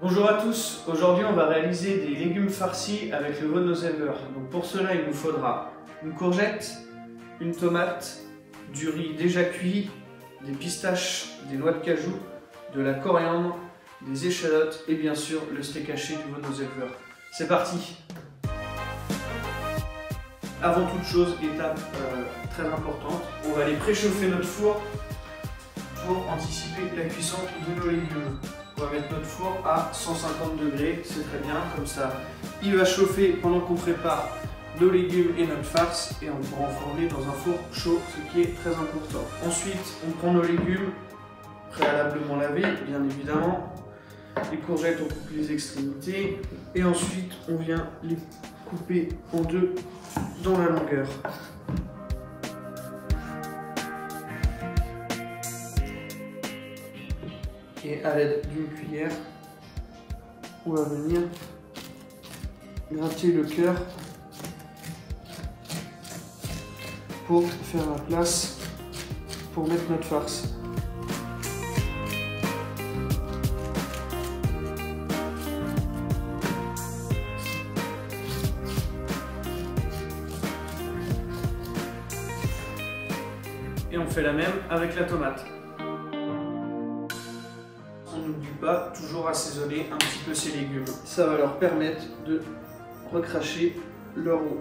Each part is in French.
Bonjour à tous, aujourd'hui on va réaliser des légumes farcis avec le veau de nos éleveurs. Donc pour cela il nous faudra une courgette, une tomate, du riz déjà cuit, des pistaches, des noix de cajou, de la coriandre, des échalotes et bien sûr le steak haché du veau de nos éleveurs. C'est parti! Avant toute chose, étape très importante, on va aller préchauffer notre four pour anticiper la cuisson de nos légumes. On va mettre notre four à 150 degrés, c'est très bien, comme ça il va chauffer pendant qu'on prépare nos légumes et notre farce et on pourra enfourner dans un four chaud, ce qui est très important. Ensuite, on prend nos légumes préalablement lavés, bien évidemment. Les courgettes, on coupe les extrémités et ensuite on vient les couper en deux dans la longueur. Et à l'aide d'une cuillère, on va venir gratter le cœur pour faire la place pour mettre notre farce. Et on fait la même avec la tomate. On n'oublie pas toujours assaisonner un petit peu ces légumes. Ça va leur permettre de recracher leur eau.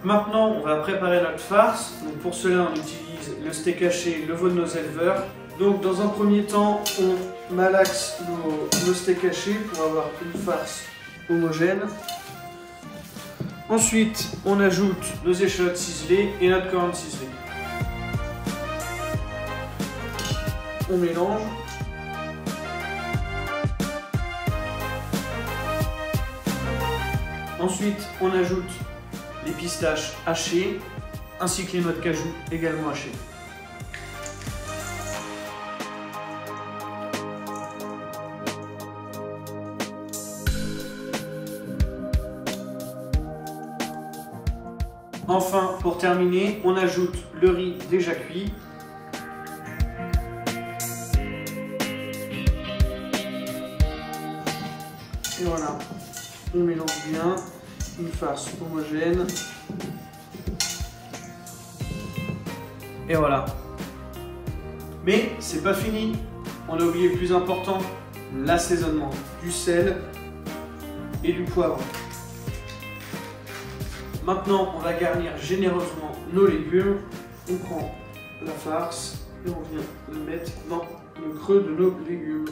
Maintenant, on va préparer notre farce. Donc pour cela, on utilise le steak haché, le veau de nos éleveurs. Donc dans un premier temps, on malaxe nos steaks hachés pour avoir une farce homogène. Ensuite, on ajoute nos échalotes ciselées et notre coriandre ciselée. On mélange. Ensuite, on ajoute les pistaches hachées ainsi que les noix de cajou également hachées. Enfin, pour terminer, on ajoute le riz déjà cuit. Et voilà, on mélange bien, une farce homogène. Et voilà. Mais c'est pas fini. On a oublié le plus important, l'assaisonnement, du sel et du poivre. Maintenant, on va garnir généreusement nos légumes. On prend la farce et on vient le mettre dans le creux de nos légumes.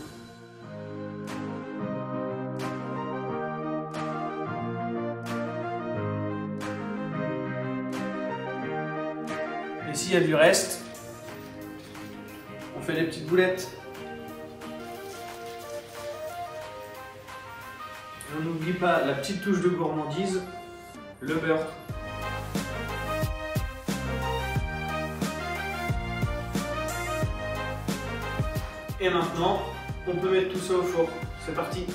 Et s'il y a du reste, on fait des petites boulettes. On n'oublie pas la petite touche de gourmandise, le beurre. Et maintenant, on peut mettre tout ça au four. C'est parti!